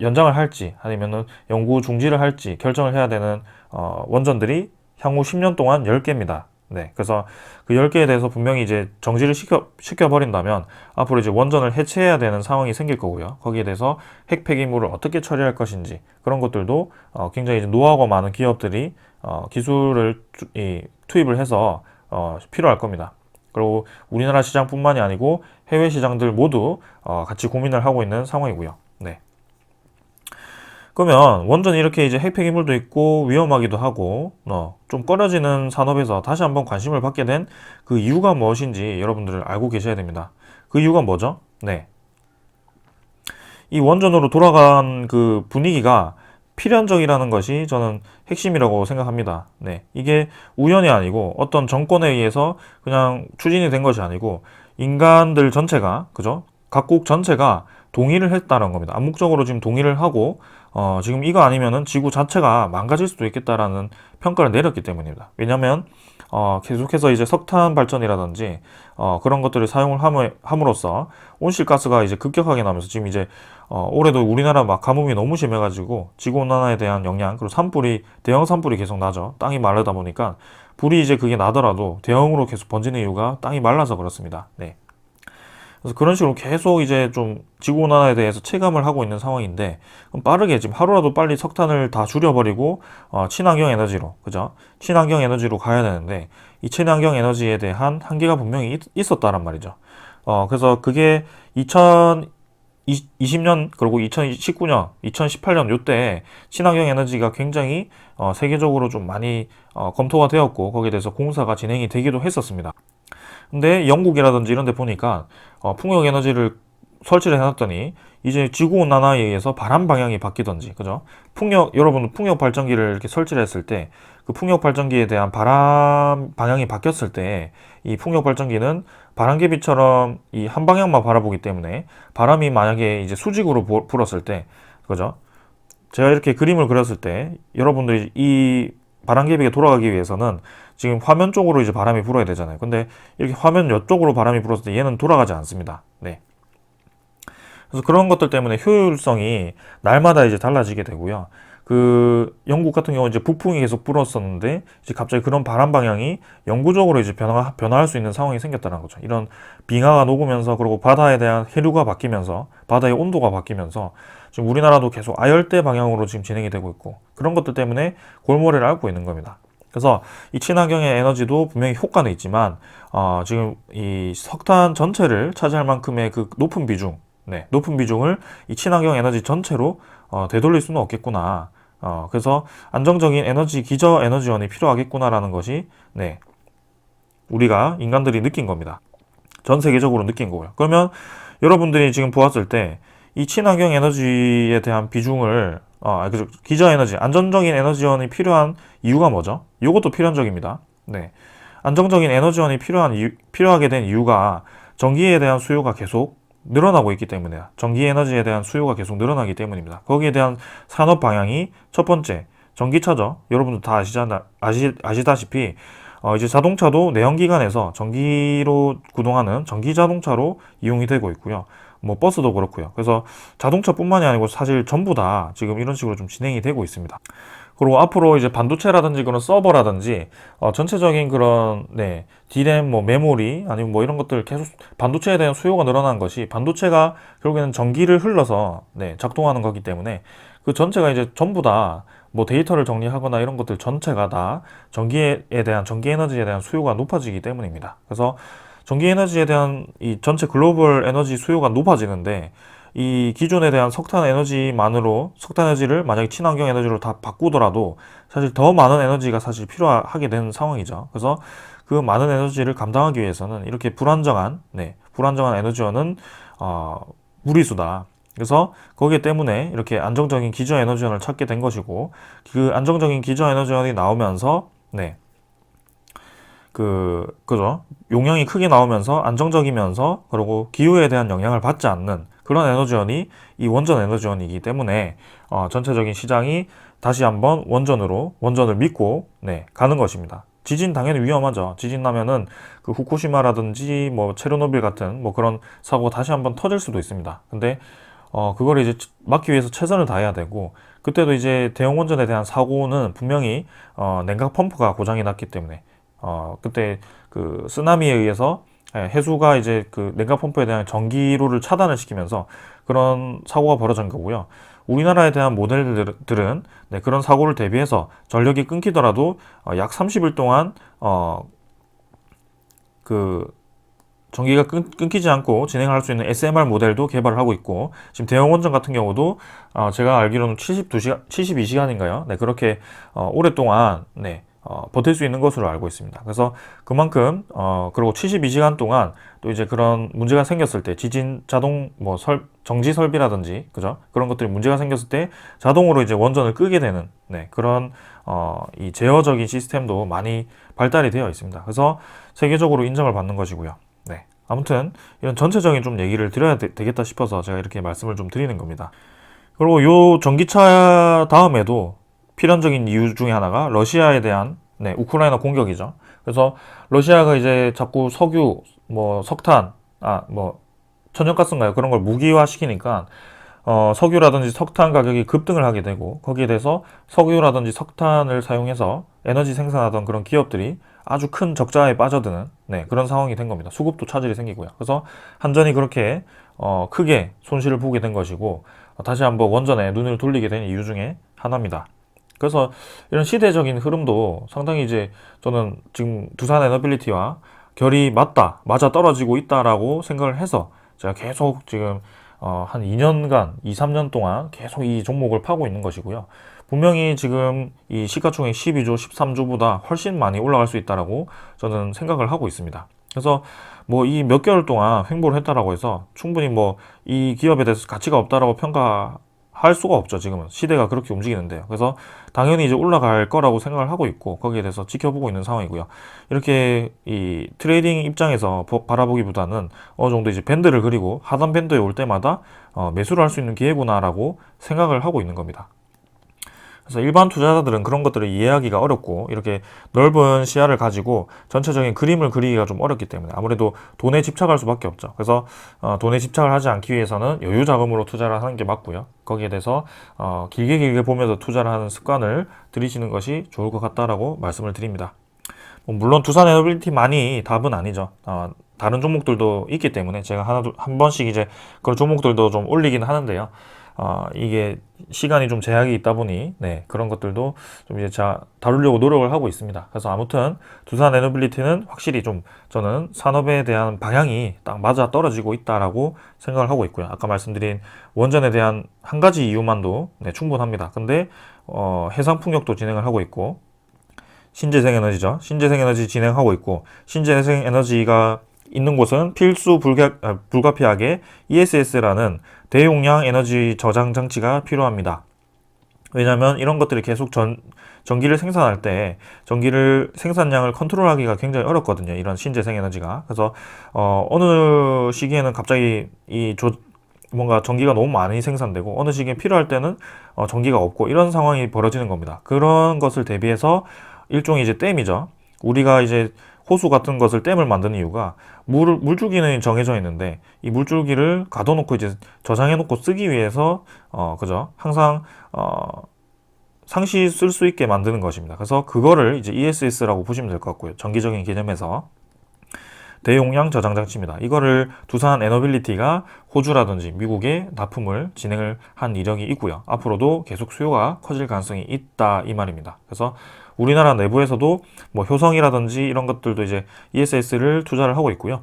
연장을 할지 아니면은 연구 중지를 할지 결정을 해야 되는 원전들이 향후 10년 동안 10개입니다. 네, 그래서 그 10개에 대해서 분명히 이제 정지를 시켜버린다면 앞으로 이제 원전을 해체해야 되는 상황이 생길 거고요. 거기에 대해서 핵 폐기물을 어떻게 처리할 것인지 그런 것들도 굉장히 이제 노하우가 많은 기업들이 기술을 투입을 해서 필요할 겁니다. 그리고 우리나라 시장뿐만이 아니고 해외 시장들 모두 같이 고민을 하고 있는 상황이고요. 네. 그러면 원전이 이렇게 이제 핵폐기물도 있고 위험하기도 하고 좀 꺼려지는 산업에서 다시 한번 관심을 받게 된 그 이유가 무엇인지 여러분들 알고 계셔야 됩니다. 그 이유가 뭐죠? 네. 이 원전으로 돌아간 그 분위기가 필연적이라는 것이 저는 핵심이라고 생각합니다. 네. 이게 우연이 아니고 어떤 정권에 의해서 그냥 추진이 된 것이 아니고 인간들 전체가, 그죠? 각국 전체가 동의를 했다는 겁니다. 암묵적으로 지금 동의를 하고 지금 이거 아니면은 지구 자체가 망가질 수도 있겠다라는 평가를 내렸기 때문입니다. 왜냐하면 계속해서 이제 석탄 발전이라든지 그런 것들을 사용을 함으로써 온실가스가 이제 급격하게 나면서 지금 이제 올해도 우리나라 막 가뭄이 너무 심해가지고 지구온난화에 대한 영향, 그리고 산불이 대형 산불이 계속 나죠. 땅이 마르다 보니까 불이 이제 그게 나더라도 대형으로 계속 번지는 이유가 땅이 말라서 그렇습니다. 네. 그래서 그런 식으로 계속 이제 좀 지구온난화에 대해서 체감을 하고 있는 상황인데, 그럼 빠르게 지금 하루라도 빨리 석탄을 다 줄여버리고 친환경 에너지로, 그죠? 친환경 에너지로 가야 되는데, 이 친환경 에너지에 대한 한계가 분명히 있었다란 말이죠. 그래서 그게 2020년 그리고 2019년, 2018년 요때 친환경 에너지가 굉장히 세계적으로 좀 많이 검토가 되었고, 거기에 대해서 공사가 진행이 되기도 했었습니다. 근데 영국이라든지 이런 데 보니까 풍력 에너지를 설치를 해놨더니 이제 지구온난화에 의해서 바람 방향이 바뀌던지, 그죠? 여러분 풍력 발전기를 이렇게 설치를 했을 때 그 풍력 발전기에 대한 바람 방향이 바뀌었을 때 이 풍력 발전기는 바람개비처럼 이 한 방향만 바라보기 때문에 바람이 만약에 이제 수직으로 불었을 때, 그죠? 제가 이렇게 그림을 그렸을 때 여러분들이 이 바람개비가 돌아가기 위해서는 지금 화면 쪽으로 이제 바람이 불어야 되잖아요. 근데 이렇게 화면 옆쪽으로 바람이 불었을 때 얘는 돌아가지 않습니다. 네. 그래서 그런 것들 때문에 효율성이 날마다 이제 달라지게 되고요. 그 영국 같은 경우는 이제 북풍이 계속 불었었는데 이제 갑자기 그런 바람 방향이 영구적으로 이제 변화할 수 있는 상황이 생겼다는 거죠. 이런 빙하가 녹으면서, 그리고 바다에 대한 해류가 바뀌면서, 바다의 온도가 바뀌면서 지금 우리나라도 계속 아열대 방향으로 지금 진행이 되고 있고, 그런 것들 때문에 골머리를 앓고 있는 겁니다. 그래서 이 친환경의 에너지도 분명히 효과는 있지만 지금 이 석탄 전체를 차지할 만큼의 그 높은 비중, 높은 비중을 이 친환경 에너지 전체로 되돌릴 수는 없겠구나. 그래서 안정적인 기저 에너지원이 필요하겠구나라는 것이 우리가 인간들이 느낀 겁니다. 전 세계적으로 느낀 거고요. 그러면 여러분들이 지금 보았을 때 이 친환경 에너지에 대한 비중을 기저 에너지, 안정적인 에너지원이 필요한 이유가 뭐죠? 이것도 필연적입니다. 안정적인 에너지원이 필요하게 된 이유가 전기에 대한 수요가 계속 늘어나고 있기 때문이다. 전기 에너지에 대한 수요가 계속 늘어나기 때문입니다. 거기에 대한 산업 방향이 첫 번째, 전기차죠. 여러분들 다 아시다시피 이제 자동차도 내연기관에서 전기로 구동하는 전기 자동차로 이용이 되고 있고요. 뭐 버스도 그렇고요. 그래서 자동차뿐만이 아니고 사실 전부 다 지금 이런 식으로 좀 진행이 되고 있습니다. 그리고 앞으로 이제 반도체라든지 그런 서버라든지 전체적인 그런 디램, 뭐 메모리 아니면 뭐 이런 것들 계속 반도체에 대한 수요가 늘어난 것이, 반도체가 결국에는 전기를 흘러서 작동하는 거기 때문에 그 전체가 이제 전부 다 뭐 데이터를 정리하거나 이런 것들 전체가 다 전기 에너지에 대한 수요가 높아지기 때문입니다. 그래서 전기 에너지에 대한 이 전체 글로벌 에너지 수요가 높아지는데, 이 기존에 대한 석탄 에너지를 만약에 친환경 에너지로 다 바꾸더라도 사실 더 많은 에너지가 사실 필요하게 되는 상황이죠. 그래서 그 많은 에너지를 감당하기 위해서는 이렇게 불안정한 에너지원은 무리수다. 그래서 거기에 때문에 이렇게 안정적인 기저 에너지원을 찾게 된 것이고, 그 안정적인 기저 에너지원이 나오면서 그죠? 용량이 크게 나오면서 안정적이면서, 그리고 기후에 대한 영향을 받지 않는 그런 에너지원이 이 원전 에너지원이기 때문에 전체적인 시장이 다시 한번 원전을 믿고 가는 것입니다. 지진 당연히 위험하죠. 지진 나면은 그 후쿠시마라든지 뭐 체르노빌 같은 뭐 그런 사고가 다시 한번 터질 수도 있습니다. 근데 그걸 이제 막기 위해서 최선을 다해야 되고, 그때도 이제 대형 원전에 대한 사고는 분명히 냉각 펌프가 고장이 났기 때문에 그때 그 쓰나미에 의해서 해수가 이제 그 냉각 펌프에 대한 전기로를 차단을 시키면서 그런 사고가 벌어진 거고요. 우리나라에 대한 모델들은 그런 사고를 대비해서 전력이 끊기더라도 약 30일 동안 그 전기가 끊기지 않고 진행할 수 있는 SMR 모델도 개발을 하고 있고, 지금 대형 원전 같은 경우도 제가 알기로는 72시간인가요? 그렇게 오랫동안 버틸 수 있는 것으로 알고 있습니다. 그래서 그만큼 그리고 72시간 동안 또 이제 그런 문제가 생겼을 때 정지 설비라든지, 그죠? 그런 것들이 문제가 생겼을 때 자동으로 이제 원전을 끄게 되는 그런 이 제어적인 시스템도 많이 발달이 되어 있습니다. 그래서 세계적으로 인정을 받는 것이고요. 아무튼 이런 전체적인 좀 얘기를 드려야 되겠다 싶어서 제가 이렇게 말씀을 좀 드리는 겁니다. 그리고 요 전기차 다음에도 필연적인 이유 중에 하나가 러시아에 대한 우크라이나 공격이죠. 그래서 러시아가 이제 자꾸 석유, 뭐 석탄, 뭐 천연가스인가요? 그런 걸 무기화 시키니까 석유라든지 석탄 가격이 급등을 하게 되고 거기에 대해서 석유라든지 석탄을 사용해서 에너지 생산하던 그런 기업들이 아주 큰 적자에 빠져드는 그런 상황이 된 겁니다. 수급도 차질이 생기고요. 그래서 한전이 그렇게 크게 손실을 보게 된 것이고 다시 한번 원전에 눈을 돌리게 된 이유 중에 하나입니다. 그래서 이런 시대적인 흐름도 상당히 이제 저는 지금 두산 에너빌리티와 결이 맞아 떨어지고 있다라고 생각을 해서 제가 계속 지금 한 2년간, 2, 3년 동안 계속 이 종목을 파고 있는 것이고요. 분명히 지금 이 시가총액 12조, 13조보다 훨씬 많이 올라갈 수 있다라고 저는 생각을 하고 있습니다. 그래서 뭐 이 몇 개월 동안 횡보를 했다라고 해서 충분히 뭐 이 기업에 대해서 가치가 없다라고 평가할 수가 없죠. 지금은 시대가 그렇게 움직이는데요. 그래서 당연히 이제 올라갈 거라고 생각을 하고 있고 거기에 대해서 지켜보고 있는 상황이고요. 이렇게 이 트레이딩 입장에서 바라보기보다는 어느 정도 이제 밴드를 그리고 하단 밴드에 올 때마다 매수를 할 수 있는 기회구나라고 생각을 하고 있는 겁니다. 그래서 일반 투자자들은 그런 것들을 이해하기가 어렵고 이렇게 넓은 시야를 가지고 전체적인 그림을 그리기가 좀 어렵기 때문에 아무래도 돈에 집착할 수밖에 없죠. 그래서 돈에 집착을 하지 않기 위해서는 여유 자금으로 투자를 하는 게 맞고요. 거기에 대해서 길게 보면서 투자를 하는 습관을 들이시는 것이 좋을 것 같다라고 말씀을 드립니다. 물론 두산 에너빌리티만이 답은 아니죠. 다른 종목들도 있기 때문에 제가 한 번씩 이제 그런 종목들도 좀 올리긴 하는데요. 이게 시간이 좀 제약이 있다 보니 그런 것들도 좀 이제 다루려고 노력을 하고 있습니다. 그래서 아무튼 두산 에너빌리티는 확실히 좀 저는 산업에 대한 방향이 딱 맞아 떨어지고 있다라고 생각을 하고 있고요. 아까 말씀드린 원전에 대한 한 가지 이유만도 충분합니다. 근데 해상풍력도 진행을 하고 있고 신재생에너지죠. 신재생에너지 진행하고 있고 신재생에너지가 있는 곳은 필수 불가피하게 ESS라는 대용량 에너지 저장 장치가 필요합니다. 왜냐하면 이런 것들이 계속 전기를 생산할 때 전기를 생산량을 컨트롤하기가 굉장히 어렵거든요. 이런 신재생 에너지가. 그래서 어느 시기에는 갑자기 뭔가 전기가 너무 많이 생산되고 어느 시기에 필요할 때는 전기가 없고 이런 상황이 벌어지는 겁니다. 그런 것을 대비해서 일종의 이제 댐이죠. 우리가 이제 호수 같은 것을 댐을 만드는 이유가 물줄기는 정해져 있는데 이 물줄기를 가둬놓고 이제 저장해놓고 쓰기 위해서 그죠? 항상 상시 쓸 수 있게 만드는 것입니다. 그래서 그거를 이제 ESS라고 보시면 될 것 같고요. 전기적인 개념에서 대용량 저장 장치입니다. 이거를 두산 에너빌리티가 호주라든지 미국에 납품을 진행을 한 이력이 있고요. 앞으로도 계속 수요가 커질 가능성이 있다 이 말입니다. 그래서 우리나라 내부에서도 뭐 효성이라든지 이런 것들도 이제 ESS를 투자를 하고 있고요.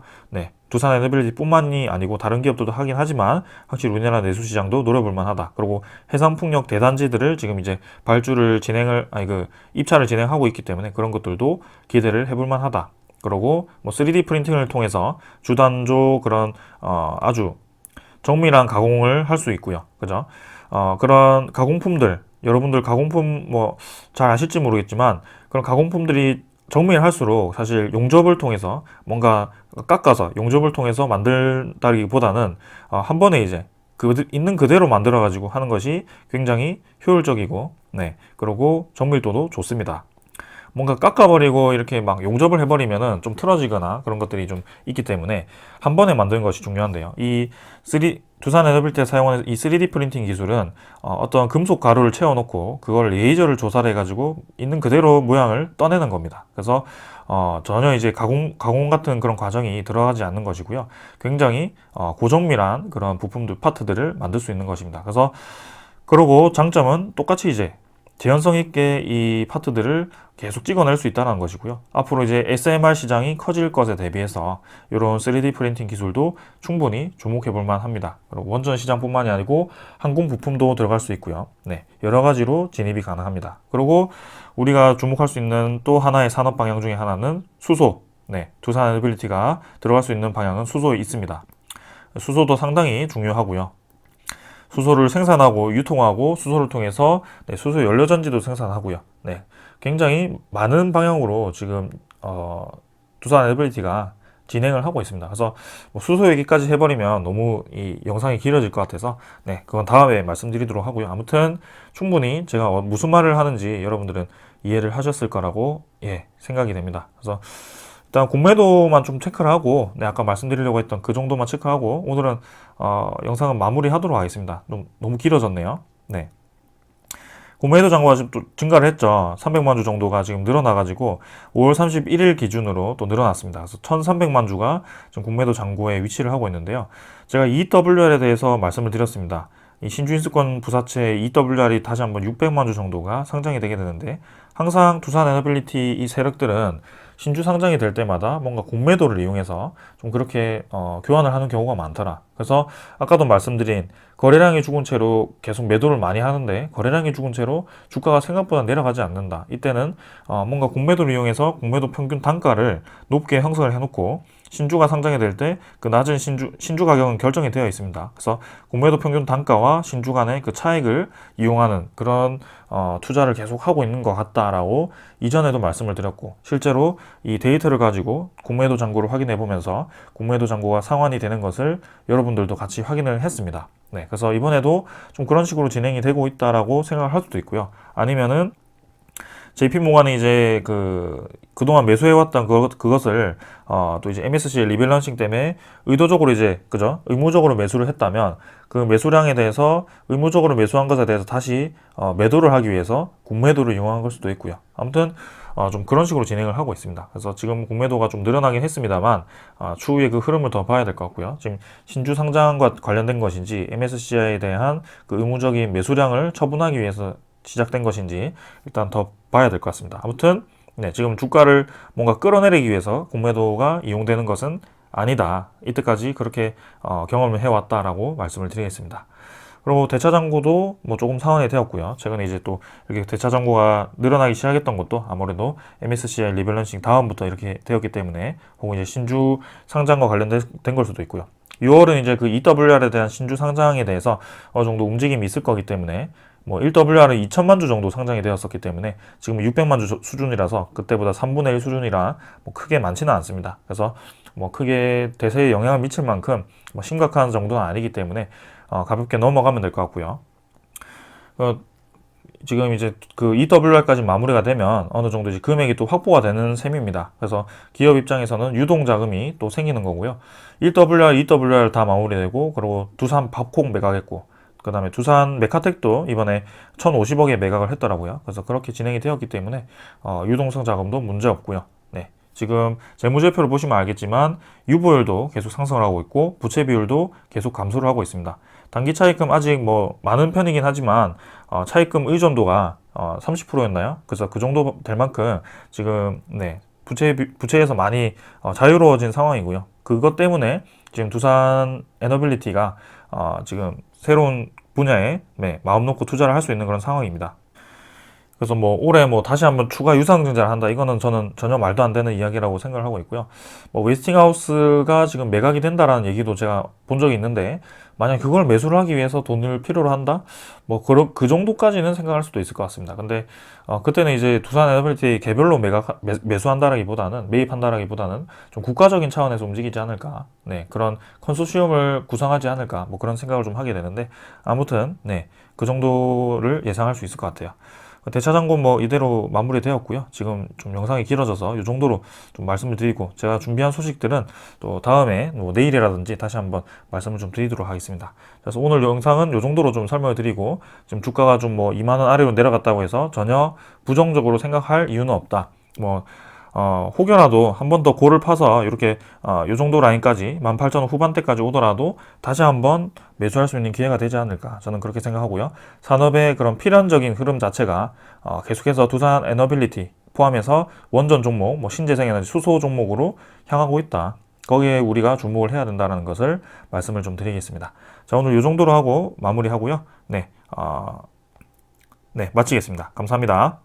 두산 에너빌리티뿐만이 아니고 다른 기업들도 하긴 하지만 확실히 우리나라 내수 시장도 노려볼 만하다. 그리고 해상풍력 대단지들을 지금 이제 입찰을 진행하고 있기 때문에 그런 것들도 기대를 해볼 만하다. 그리고 뭐 3D 프린팅을 통해서 주단조 그런 아주 정밀한 가공을 할 수 있고요. 그죠? 그런 가공품들 여러분들 가공품 뭐 잘 아실지 모르겠지만 그런 가공품들이 정밀할수록 사실 용접을 통해서 뭔가 깎아서 용접을 통해서 만들다기보다는 한 번에 이제 있는 그대로 만들어 가지고 하는 것이 굉장히 효율적이고 그리고 정밀도도 좋습니다. 뭔가 깎아버리고 이렇게 막 용접을 해버리면은 좀 틀어지거나 그런 것들이 좀 있기 때문에 한 번에 만드는 것이 중요한데요. 두산 에너빌티에 사용하는 이 3D 프린팅 기술은 어떤 금속 가루를 채워놓고 그걸 레이저를 조사를 해가지고 있는 그대로 모양을 떠내는 겁니다. 그래서 전혀 이제 가공 같은 그런 과정이 들어가지 않는 것이고요. 굉장히 고정밀한 그런 부품들, 파트들을 만들 수 있는 것입니다. 그러고 장점은 똑같이 이제 재현성 있게 이 파트들을 계속 찍어낼 수 있다는 것이고요. 앞으로 이제 SMR 시장이 커질 것에 대비해서 이런 3D 프린팅 기술도 충분히 주목해 볼 만합니다. 그리고 원전 시장뿐만이 아니고 항공 부품도 들어갈 수 있고요. 여러 가지로 진입이 가능합니다. 그리고 우리가 주목할 수 있는 또 하나의 산업 방향 중에 하나는 수소. 두산 에너빌리티가 들어갈 수 있는 방향은 수소에 있습니다. 수소도 상당히 중요하고요. 수소를 생산하고 유통하고 수소를 통해서 수소 연료전지도 생산하고요. 굉장히 많은 방향으로 지금 두산 에너빌리티가 진행을 하고 있습니다. 그래서 뭐 수소 얘기까지 해버리면 너무 이 영상이 길어질 것 같아서 네, 그건 다음에 말씀드리도록 하고요. 아무튼 충분히 제가 무슨 말을 하는지 여러분들은 이해를 하셨을 거라고 생각이 됩니다. 그래서 일단 공매도만 좀 체크를 하고 네, 아까 말씀드리려고 했던 그 정도만 체크하고 오늘은 영상은 마무리하도록 하겠습니다. 너무 길어졌네요. 네. 공매도 잔고가 지금 또 증가를 했죠. 300만 주 정도가 지금 늘어나가지고 5월 31일 기준으로 또 늘어났습니다. 그래서 1,300만 주가 지금 공매도 잔고에 위치를 하고 있는데요. 제가 EWR에 대해서 말씀을 드렸습니다. 이 신주인수권 부사채 EWR이 다시 한번 600만 주 정도가 상장이 되게 되는데 항상 두산에너빌리티 이 세력들은 신주 상장이 될 때마다 뭔가 공매도를 이용해서 좀 그렇게 교환을 하는 경우가 많더라. 그래서 아까도 말씀드린 거래량이 죽은 채로 계속 매도를 많이 하는데 거래량이 죽은 채로 주가가 생각보다 내려가지 않는다. 이때는 뭔가 공매도를 이용해서 공매도 평균 단가를 높게 형성을 해놓고 신주가 상장이 될 때 그 낮은 신주 가격은 결정이 되어 있습니다. 그래서 공매도 평균 단가와 신주 간의 그 차익을 이용하는 그런 투자를 계속 하고 있는 것 같다라고 이전에도 말씀을 드렸고 실제로 이 데이터를 가지고 공매도 잔고를 확인해 보면서 공매도 잔고가 상환이 되는 것을 여러분들도 같이 확인을 했습니다. 네, 그래서 이번에도 좀 그런 식으로 진행이 되고 있다라고 생각을 할 수도 있고요. 아니면은 JP모간이 이제 그동안 매수해왔던 그것을 또 이제 MSCI 리밸런싱 때문에 의도적으로 이제 의무적으로 매수를 했다면 그 매수량에 대해서 의무적으로 매수한 것에 대해서 다시 매도를 하기 위해서 공매도를 이용한 걸 수도 있고요. 아무튼 좀 그런 식으로 진행을 하고 있습니다. 그래서 지금 공매도가 좀 늘어나긴 했습니다만 추후에 그 흐름을 더 봐야 될 것 같고요. 지금 신주 상장과 관련된 것인지 MSCI에 대한 그 의무적인 매수량을 처분하기 위해서 시작된 것인지 일단 더 봐야 될 것 같습니다. 아무튼 네, 지금 주가를 뭔가 끌어내리기 위해서 공매도가 이용되는 것은 아니다. 이때까지 그렇게 경험을 해왔다라고 말씀을 드리겠습니다. 그리고 대차 잔고도 뭐 조금 상환이 되었고요. 최근에 이제 또 이렇게 대차 잔고가 늘어나기 시작했던 것도 아무래도 MSCI 리밸런싱 다음부터 이렇게 되었기 때문에 혹은 이제 신주 상장과 관련된 걸 수도 있고요. 6월은 이제 그 EWR에 대한 신주 상장에 대해서 어느 정도 움직임이 있을 거기 때문에 뭐 1WR은 2천만 주 정도 상장이 되었었기 때문에 지금 600만 주 수준이라서 그때보다 3분의 1 수준이라 뭐 크게 많지는 않습니다. 그래서 뭐 크게 대세에 영향을 미칠 만큼 뭐 심각한 정도는 아니기 때문에 가볍게 넘어가면 될 것 같고요. 지금 이제 그 EWR까지 마무리가 되면 어느 정도 이제 금액이 또 확보가 되는 셈입니다. 그래서 기업 입장에서는 유동 자금이 또 생기는 거고요. 1WR, 2WR 다 마무리되고 그리고 두산 밥콩 매각했고 그 다음에 두산 메카텍도 이번에 1,050억에 매각을 했더라고요. 그래서 그렇게 진행이 되었기 때문에 유동성 자금도 문제 없고요. 네, 지금 재무제표를 보시면 알겠지만 유보율도 계속 상승을 하고 있고 부채 비율도 계속 감소를 하고 있습니다. 단기 차입금 아직 뭐 많은 편이긴 하지만 차입금 의존도가 30%였나요? 그래서 그 정도 될 만큼 지금 네, 부채에서 많이 자유로워진 상황이고요. 그것 때문에 지금 두산 에너빌리티가 지금 새로운 분야에 마음 놓고 투자를 할 수 있는 그런 상황입니다. 그래서 뭐 올해 뭐 다시 한번 추가 유상증자를 한다. 이거는 저는 전혀 말도 안 되는 이야기라고 생각을 하고 있고요. 뭐 웨스팅하우스가 지금 매각이 된다라는 얘기도 제가 본 적이 있는데 만약 그걸 매수를 하기 위해서 돈을 필요로 한다? 뭐 그 정도까지는 생각할 수도 있을 것 같습니다. 근데 그때는 이제 두산 에너빌리티 개별로 매수한다라기보다는 매입한다라기보다는 좀 국가적인 차원에서 움직이지 않을까. 네, 그런 컨소시엄을 구성하지 않을까. 뭐 그런 생각을 좀 하게 되는데 아무튼 네, 그 정도를 예상할 수 있을 것 같아요. 대차 잔고 뭐 이대로 마무리되었고요. 지금 좀 영상이 길어져서 이 정도로 좀 말씀을 드리고 제가 준비한 소식들은 또 다음에 뭐 내일이라든지 다시 한번 말씀을 좀 드리도록 하겠습니다. 그래서 오늘 영상은 이 정도로 좀 설명을 드리고 지금 주가가 좀 뭐 2만 원 아래로 내려갔다고 해서 전혀 부정적으로 생각할 이유는 없다. 뭐 혹여라도 한 번 더 고를 파서 이렇게 요 정도 라인까지 18,000원 후반대까지 오더라도 다시 한번 매수할 수 있는 기회가 되지 않을까 저는 그렇게 생각하고요. 산업의 그런 필연적인 흐름 자체가 계속해서 두산 에너빌리티 포함해서 원전 종목, 뭐 신재생에너지 수소 종목으로 향하고 있다. 거기에 우리가 주목을 해야 된다는 것을 말씀을 좀 드리겠습니다. 자, 오늘 요 정도로 하고 마무리하고요. 네, 네, 마치겠습니다. 감사합니다.